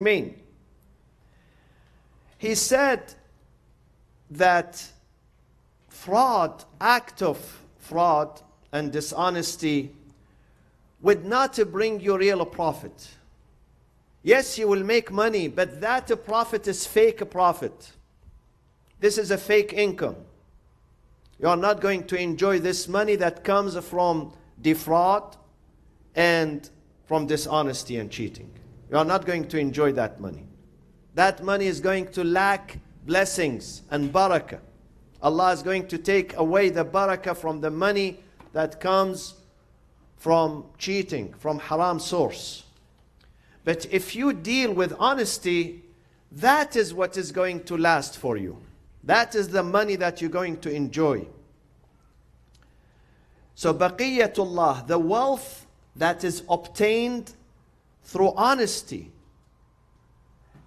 mean? He said that act of fraud and dishonesty would not bring you real profit. Yes, you will make money, but that profit is fake profit. This is a fake income. You are not going to enjoy this money that comes from defraud and from dishonesty and cheating. You are not going to enjoy that money. That money is going to lack blessings and barakah. Allah is going to take away the barakah from the money that comes from cheating, from haram source. But if you deal with honesty, that is what is going to last for you. That is the money that you're going to enjoy. So baqiyatullah, the wealth that is obtained through honesty,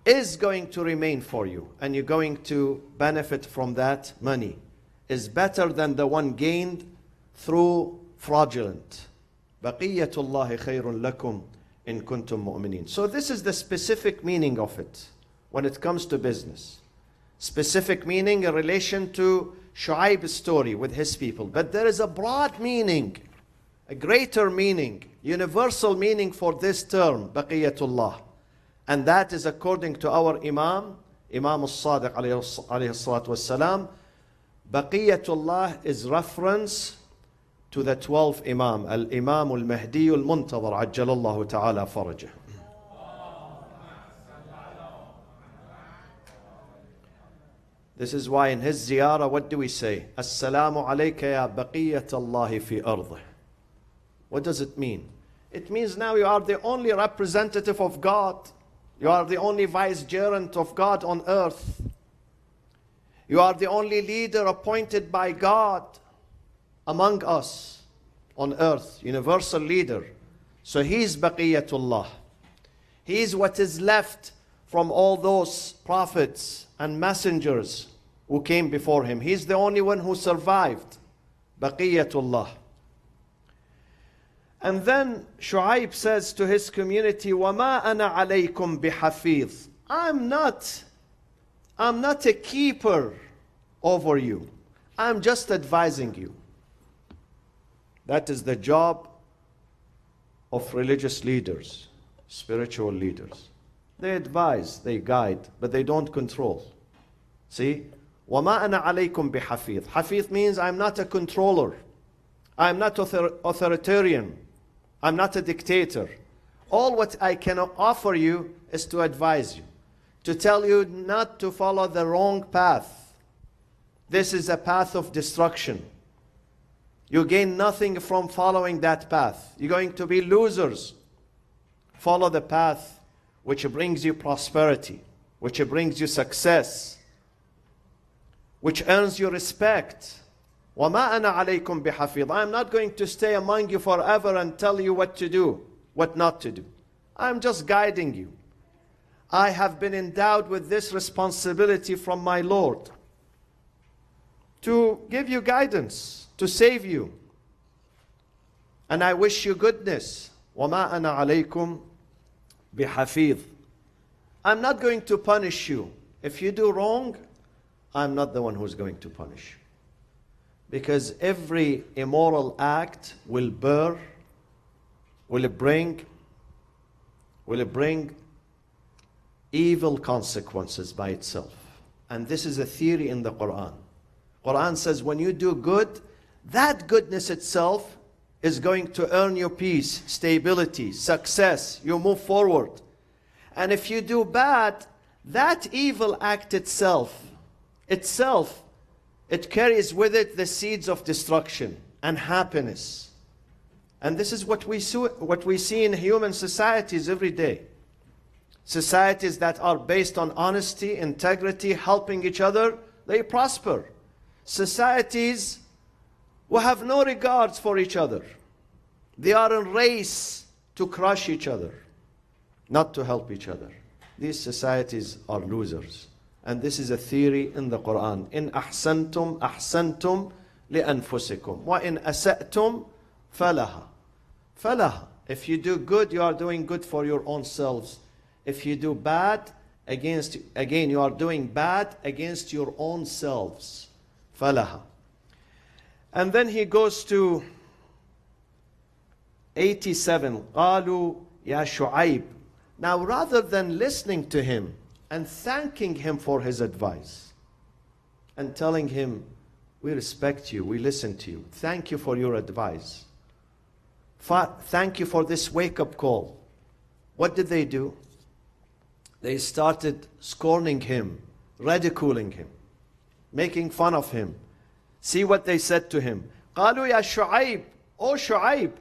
is going to remain for you, and you're going to benefit from that money, is better than the one gained through fraudulent. Baqiyatullahi khayrun lakum in kuntum mu'minin. So this is the specific meaning of it when it comes to business. Specific meaning in relation to Shu'aib's story with his people. But there is a broad meaning, a greater meaning, universal meaning for this term, baqiyatullah. And that is according to our Imam al-Sadiq alayhi salatu wassalam, baqiyatullah is reference to the 12 Imam, al-Imam al-Mahdi al-Muntadhar, ajjalallahu ta'ala farajah. This is why in his ziyarah, what do we say? Assalamu alayka ya baqiyatallahi fi ardih. What does it mean? It means now you are the only representative of God. You are the only vicegerent of God on earth. You are the only leader appointed by God among us on earth, universal leader. So he is baqiyatullah. He is what is left from all those prophets and messengers who came before him. He is the only one who survived. Baqiyatullah. And then Shu'aib says to his community, وَمَا أَنَا عَلَيْكُمْ بِحَفِيظ. I'm not a keeper over you. I'm just advising you. That is the job of religious leaders, spiritual leaders. They advise, they guide, but they don't control. See? وَمَا أَنَا عَلَيْكُمْ بِحَفِيظ. Hafiz means I'm not a controller. I'm not authoritarian. I'm not a dictator. All what I can offer you is to advise you, to tell you not to follow the wrong path. This is a path of destruction. You gain nothing from following that path. You're going to be losers. Follow the path which brings you prosperity, which brings you success, which earns you respect. وَمَا أَنَا عَلَيْكُمْ بِحَفِيظ. I'm not going to stay among you forever and tell you what to do, what not to do. I'm just guiding you. I have been endowed with this responsibility from my Lord to give you guidance, to save you. And I wish you goodness. وَمَا أَنَا عَلَيْكُمْ بِحَفِيظ. I'm not going to punish you. If you do wrong, I'm not the one who's going to punish you. Because every immoral act will bring evil consequences by itself. And this is a theory in the Quran. Quran says when you do good, that goodness itself is going to earn you peace, stability, success. You move forward. And if you do bad, that evil act itself, it carries with it the seeds of destruction and happiness. And this is what we see in human societies every day. Societies that are based on honesty, integrity, helping each other, they prosper. Societies who have no regards for each other. They are in race to crush each other, not to help each other. These societies are losers. And this is a theory in the Quran. In ahsantum, ahsantum li'anfusikum. Wa in asa'tum, falaha. Falaha. If you do good, you are doing good for your own selves. if you do bad against, again, you are doing bad against your own selves. فَلَهَا. And then he goes to 87. قَالُوا يَا شُعَيْبُ. Now rather than listening to him and thanking him for his advice and telling him, we respect you, we listen to you, thank you for your advice, thank you for this wake-up call. What did they do? They started scorning him, ridiculing him, making fun of him. See what they said to him. قالوا يا شعيب, O Shu'aib,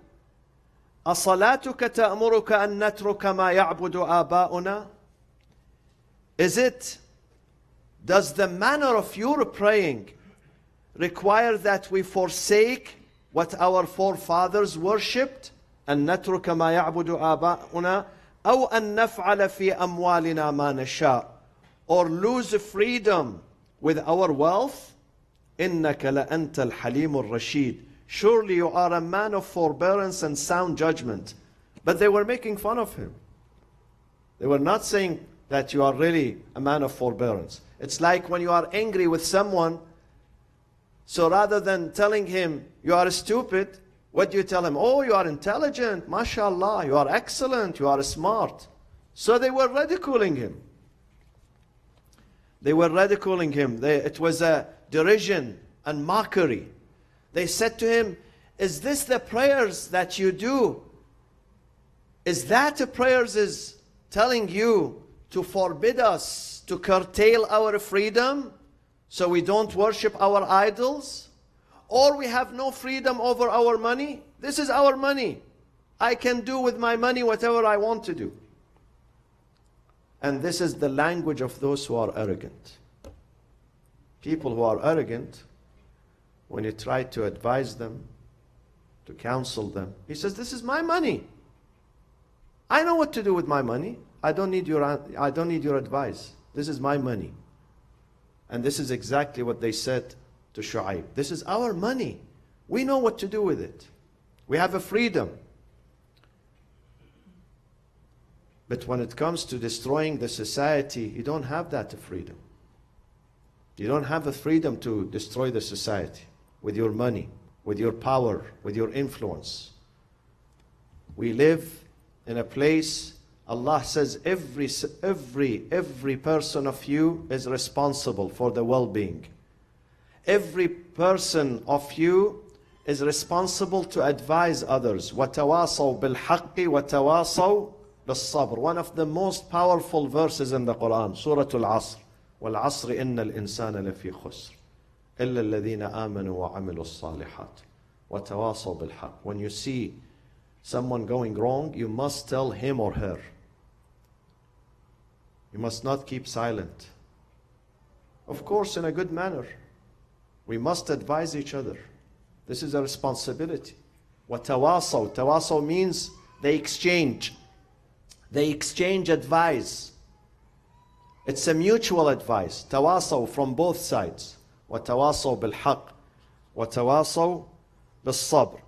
أصلاتك تأمرك أن نترك ما يعبد آباؤنا? Does the manner of your praying require that we forsake what our forefathers worshipped? أن نترك ما يعبد آباؤنا أو أن نفعل في أموالنا ما نشاء, or lose freedom with our wealth? إنك لأنت الحليم الرشيد. Surely you are a man of forbearance and sound judgment. But they were making fun of him. They were not saying that you are really a man of forbearance. It's like when you are angry with someone, so rather than telling him you are stupid, what do you tell him? Oh, you are intelligent, mashallah, you are excellent, you are smart. So they were ridiculing him. They were ridiculing him. It was a derision and mockery. They said to him, is this the prayers that you do? Is that the prayers is telling you to forbid us, to curtail our freedom, so we don't worship our idols? Or we have no freedom over our money? This is our money. I can do with my money whatever I want to do. And this is the language of those who are arrogant. People who are arrogant, when you try to advise them, to counsel them, he says, this is my money. I know what to do with my money. I don't need your advice. This is my money. And this is exactly what they said to Shu'aib. This is our money. We know what to do with it. We have a freedom. But when it comes to destroying the society, you don't have that freedom. You don't have the freedom to destroy the society with your money, with your power, with your influence. We live in a place, Allah says, every person of you is responsible for the well-being. Every person of you is responsible to advise others. وَتَوَاصَوْا بِالْحَقِّ وَتَوَاصَوْا بِالصَّبْرِ. One of the most powerful verses in the Quran, Surah Al-Asr. وَالْعَصْرِ إِنَّ الْإِنسَانَ لَفِي خُسْرٍ إِلَّا الَّذِينَ آمَنُوا وَعَمِلُوا الصَّالِحَاتِ وَتَوَاصَوْا بِالْحَقِّ. When you see someone going wrong, you must tell him or her. You must not keep silent. Of course, in a good manner. We must advise each other. This is a responsibility. وَتَوَاصَوْا. Tawasaw means they exchange. They exchange advice. It's a mutual advice. Tawasaw from both sides. وَتَوَاصَوْا بِالْحَقِّ وَتَوَاصَوْا بِالصَّبْرِ.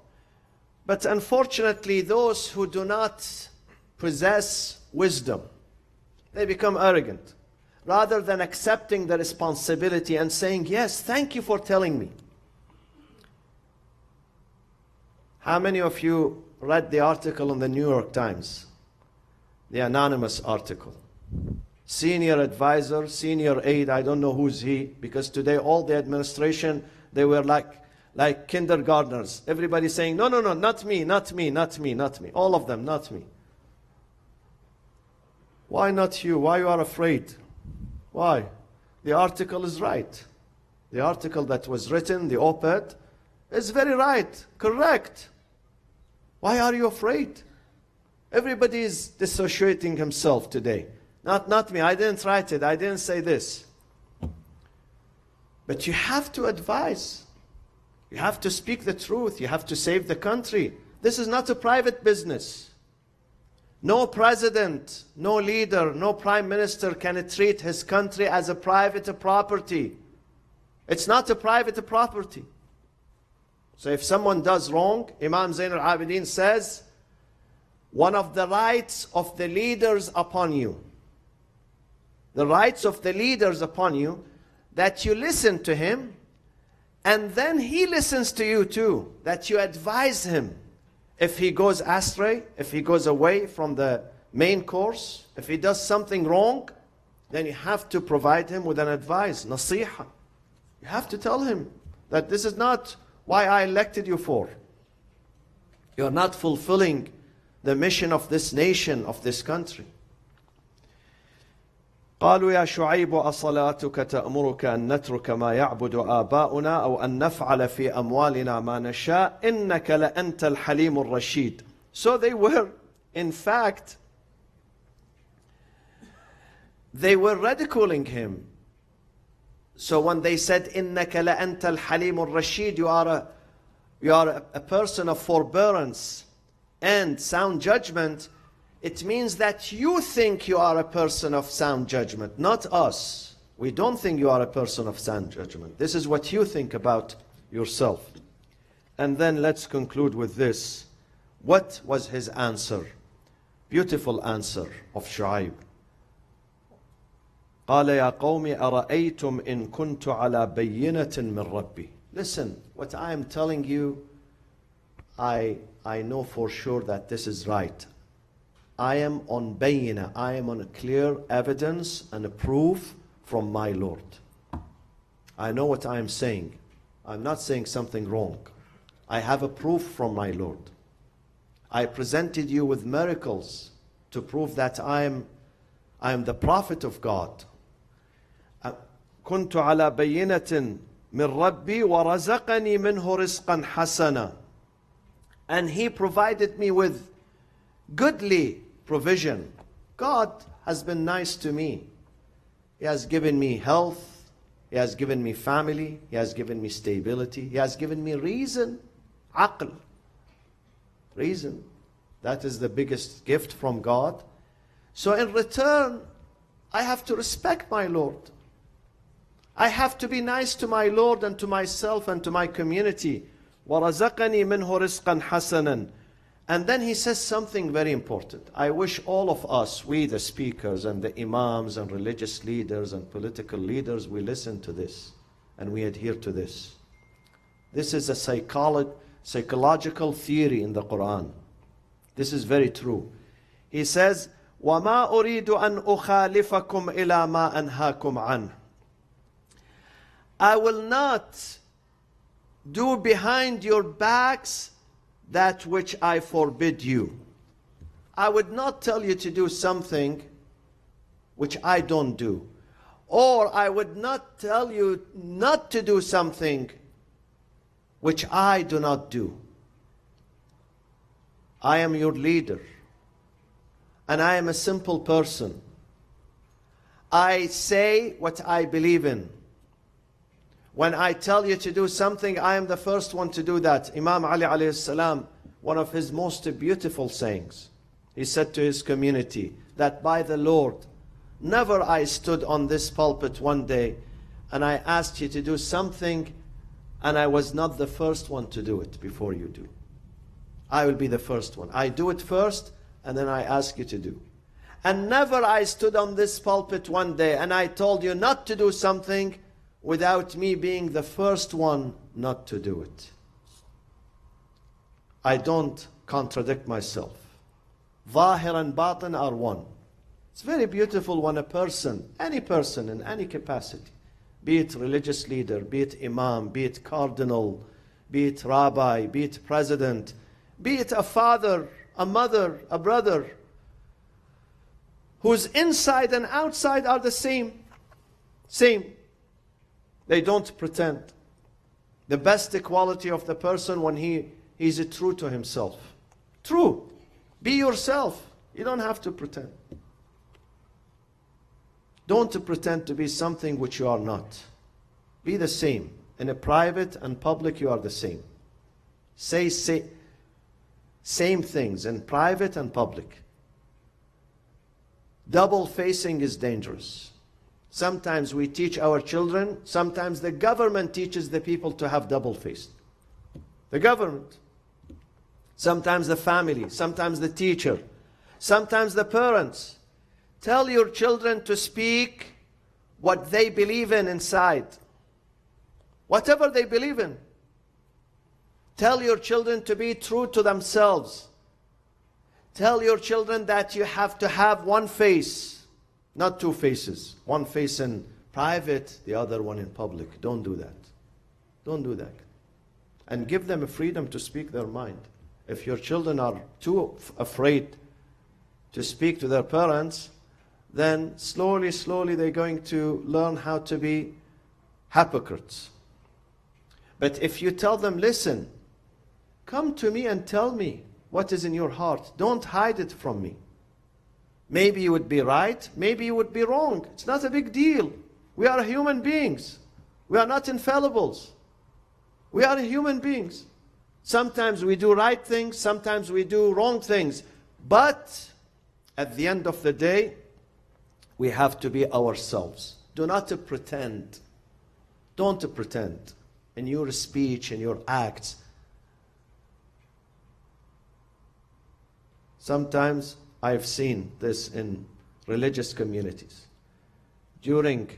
But unfortunately, those who do not possess wisdom, they become arrogant. Rather than accepting the responsibility and saying, yes, thank you for telling me. How many of you read the article in the New York Times? The anonymous article. Senior advisor, senior aide, I don't know who's he, because today all the administration, they were like kindergartners. Everybody saying, no, not me, not me, not me, not me. All of them, not me. Why not you? Why you are afraid? Why? The article is right. The article that was written, the op-ed, is very right, correct. Why are you afraid? Everybody is dissociating himself today. Not me, I didn't write it, I didn't say this. But you have to advise. You have to speak the truth. You have to save the country. This is not a private business. No president, no leader, no prime minister can treat his country as a private property. It's not a private property. So if someone does wrong, Imam Zain al-Abidin says, one of the rights of the leaders upon you, the rights of the leaders upon you, that you listen to him, and then he listens to you too, that you advise him. If he goes astray, if he goes away from the main course, if he does something wrong, then you have to provide him with an advice, nasiha. You have to tell him that this is not why I elected you for. You're not fulfilling the mission of this nation, of this country. قالوا يا شعيب أصلاتك تأمرك أن نترك ما يعبد آباؤنا أو أن نفعل في أموالنا ما نشاء إنك لأنت الحليم الرشيد. So they were, in fact, they were ridiculing him. So when they said إنك لأنت الحليم الرشيد, you are a person of forbearance and sound judgment, it means that you think you are a person of sound judgment, not us. We don't think you are a person of sound judgment. This is what you think about yourself. And then let's conclude with this. What was his answer? Beautiful answer of Shu'aib. قال يا قوم أرأيتم إن كنت على بينة من ربي. Listen, what I am telling you, I know for sure that this is right. I am on bayina, I am on a clear evidence and a proof from my Lord. I know what I am saying. I'm not saying something wrong. I have a proof from my Lord. I presented you with miracles to prove that I am the prophet of God. كنت على بينة من ربي ورزقني منه رزقا حسنا. And he provided me with goodly provision. God has been nice to me. He has given me health. He has given me family. He has given me stability. He has given me reason. Aql. Reason. That is the biggest gift from God. So in return, I have to respect my Lord. I have to be nice to my Lord and to myself and to my community. وَرَزَقَنِي مِنْهُ رِزْقًا حَسَنًا. And then he says something very important. I wish all of us, we the speakers and the imams and religious leaders and political leaders, we listen to this and we adhere to this. This is a psychological theory in the Quran. This is very true. He says, وَمَا أُرِيدُ أَنْ أُخَالِفَكُمْ إِلَى مَا أَنْهَاكُمْ عَنْهُ. I will not do behind your backs that which I forbid you. I would not tell you to do something which I don't do. Or I would not tell you not to do something which I do not do. I am your leader. And I am a simple person. I say what I believe in. When I tell you to do something, I am the first one to do that. Imam Ali alayhi salam, one of his most beautiful sayings, he said to his community that by the Lord, never I stood on this pulpit one day and I asked you to do something and I was not the first one to do it before you do. I will be the first one. I do it first and then I ask you to do. And never I stood on this pulpit one day and I told you not to do something without me being the first one not to do it. I don't contradict myself. Zahir and batin are one. It's very beautiful when a person, any person in any capacity, be it religious leader, be it imam, be it cardinal, be it rabbi, be it president, be it a father, a mother, a brother, whose inside and outside are the same. Same. They don't pretend. The best quality of the person when he is true to himself. True. Be yourself. You don't have to pretend. Don't pretend to be something which you are not. Be the same. In a private and public, you are the same. Say same things in private and public. Double facing is dangerous. Sometimes we teach our children, sometimes the government teaches the people to have double faced. The government. sometimes the family, sometimes the teacher, sometimes the parents. Tell your children to speak what they believe in inside. Whatever they believe in. Tell your children to be true to themselves. Tell your children that you have to have one face, not two faces. One face in private, the other one in public. Don't do that. Don't do that. And give them a freedom to speak their mind. If your children are too afraid to speak to their parents, then slowly, slowly they're going to learn how to be hypocrites. But if you tell them, listen, come to me and tell me what is in your heart. Don't hide it from me. Maybe you would be right, maybe you would be wrong. It's not a big deal. We are human beings. We are not infallibles. We are human beings. Sometimes we do right things, sometimes we do wrong things. But at the end of the day, we have to be ourselves. Do not pretend. Don't pretend in your speech, in your acts. Sometimes I've seen this in religious communities. During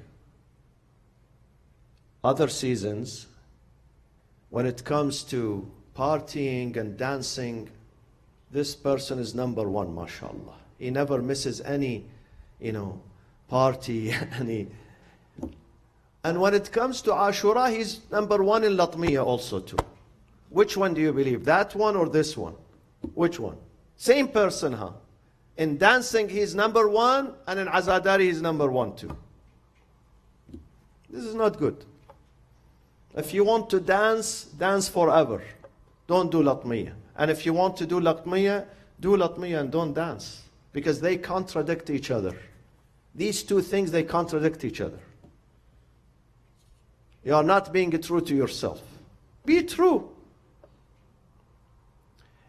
other seasons, when it comes to partying and dancing, this person is number one, mashallah. He never misses any, party, any. And when it comes to Ashura, he's number one in Latmiya also too. Which one do you believe? That one or this one? Which one? Same person, huh? In dancing, he's number one, and in Azadari, he's number one too. This is not good. If you want to dance, dance forever. Don't do Latmiya. And if you want to do Latmiya and don't dance. Because they contradict each other. These two things, they contradict each other. You are not being true to yourself. Be true.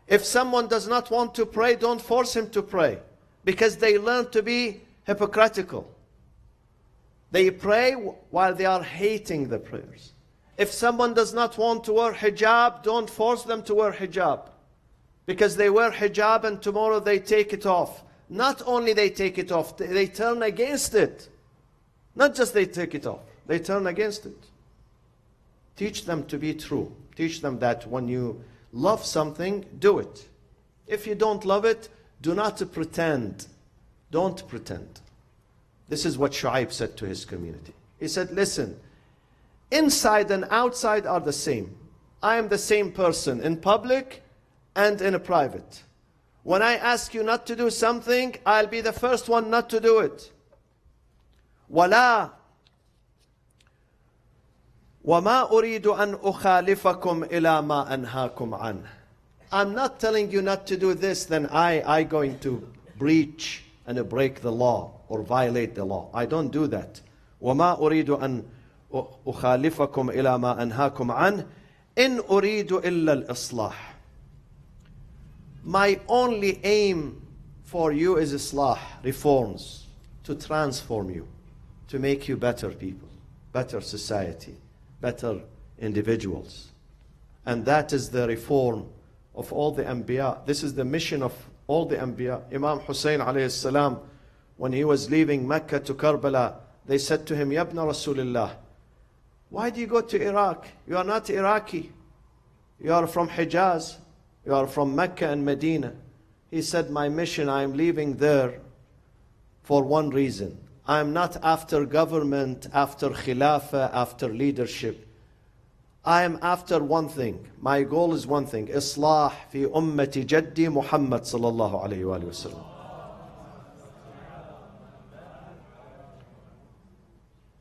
If someone does not want to pray, don't force him to pray. Because they learn to be hypocritical. They pray while they are hating the prayers. If someone does not want to wear hijab, don't force them to wear hijab. Because they wear hijab and tomorrow they take it off. Not only they take it off, they turn against it. Not just they take it off, they turn against it. Teach them to be true. Teach them that when you love something, do it. If you don't love it, do not pretend. Don't pretend. This is what Shu'aib said to his community. He said, listen, inside and outside are the same. I am the same person in public and in a private. When I ask you not to do something, I'll be the first one not to do it. وَمَا أُرِيدُ أَنْ أُخَالِفَكُمْ إِلَى مَا أَنْهَاكُمْ عَنْهُ. I'm not telling you not to do this, then I going to breach and break the law or violate the law. I don't do that. وَمَا أُرِيدُ أَنْ أُخَالِفَكُمْ إِلَى مَا أَنْهَاكُمْ عَنْهُ إِنْ أُرِيدُ إِلَّا الْإِصْلَاحِ. My only aim for you is islah, reforms, to transform you, to make you better people, better society, better individuals. And that is the reform of all the Anbiya. This is the mission of all the Anbiya. Imam Hussein alayhi salam, when he was leaving Mecca to Karbala, they said to him, Yabna Rasulullah, why do you go to Iraq? You are not Iraqi. You are from Hijaz. You are from Mecca and Medina. He said, my mission, I am leaving there for one reason. I am not after government, after khilafah, after leadership. I am after one thing. My goal is one thing. Islah fi ummati jaddi Muhammad sallallahu alayhi wa sallam.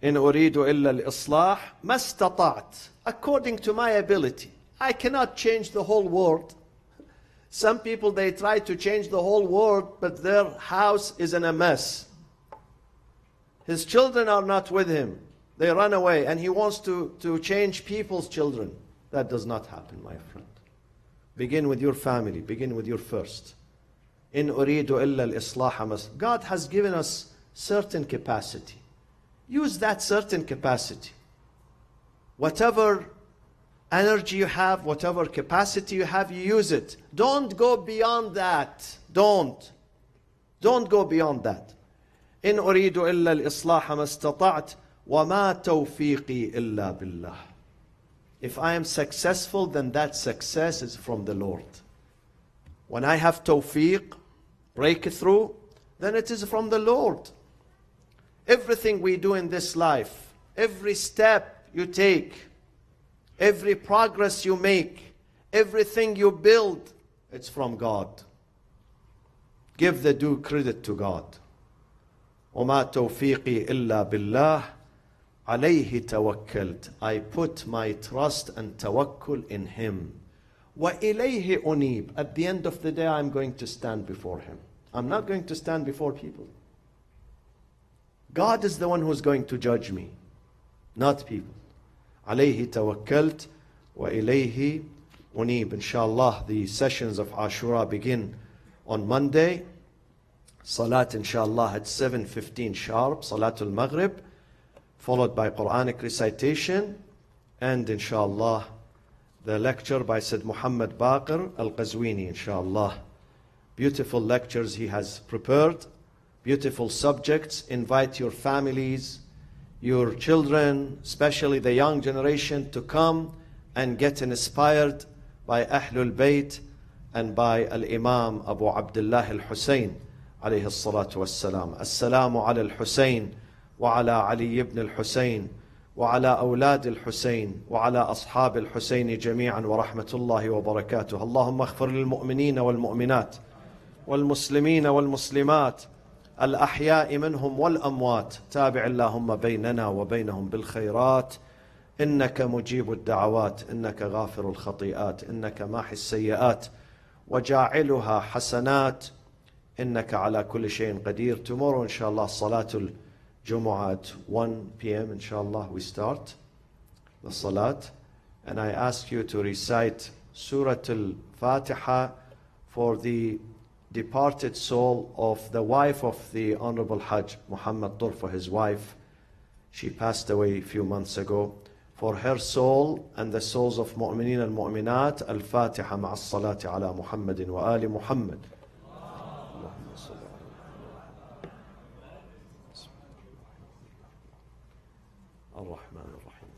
In uridu illa al-islah mastata'at. According to my ability. I cannot change the whole world. Some people, they try to change the whole world, but their house is in a mess. His children are not with him. They run away, and he wants to change people's children. That does not happen, my friend. Begin with your family. Begin with your first. In uridu illa al-islah. God has given us certain capacity. Use that certain capacity. Whatever energy you have, whatever capacity you have, you use it. Don't go beyond that. Don't go beyond that. إن أريد إلا الإصلاح ما استطعت وما توفيقي إلا بالله. If I am successful, then that success is from the Lord. When I have tawfiq, breakthrough, then it is from the Lord. Everything we do in this life, every step you take, every progress you make, everything you build, it's from God. Give the due credit to God. وَمَا تَوْفِيقِي إِلَّا بِاللَّهِ عَلَيْهِ تَوَكَّلْتُ. I put my trust and tawakkul in Him. وَإِلَيْهِ أُنِيبُ. At the end of the day, I'm going to stand before Him. I'm not going to stand before people. God is the one who's going to judge me, not people. عليه توكلت وإليه أنيب. Inshallah, the sessions of Ashura begin on Monday. Salat inshallah at 7:15 sharp, Salatul Maghrib, followed by Quranic recitation, and inshallah the lecture by Said Muhammad Baqir Al-Qazwini, inshallah. Beautiful lectures he has prepared, beautiful subjects. Invite your families, your children, especially the young generation, to come and get inspired by Ahlul Bayt and by Al-Imam Abu Abdullah Al-Husayn alayhi salatu wassalam. Assalamu ala al-Husayn wa ala Ali ibn al-Husayn wa ala awlad al-Husayn wa ala ashab al-Husayn jami'an wa rahmatullahi wa barakatuh. Allahumma aghfir lil-mu'minina wal-mu'minat wal-muslimina wal-muslimat الأحياء منهم والأموات. تابع اللهم بيننا وبينهم بالخيرات إنك مجيب الدعوات إنك غافر الخطيئات إنك ماحي السيئات وجاعلها حسنات إنك على كل شيء قدير. Tomorrow inshallah صلاة الجمعة at 1 p.m. inshallah we start the salat, and I ask you to recite Surah Al-Fatiha for the departed soul of the wife of the Honorable Hajj Muhammad Tur, for his wife. She passed away a few months ago. For her soul and the souls of mu'mineen and mu'minat, Al-Fatiha ma'a as-salati ala Muhammadin wa ali Muhammad. Ar-Rahman Ar-Rahim.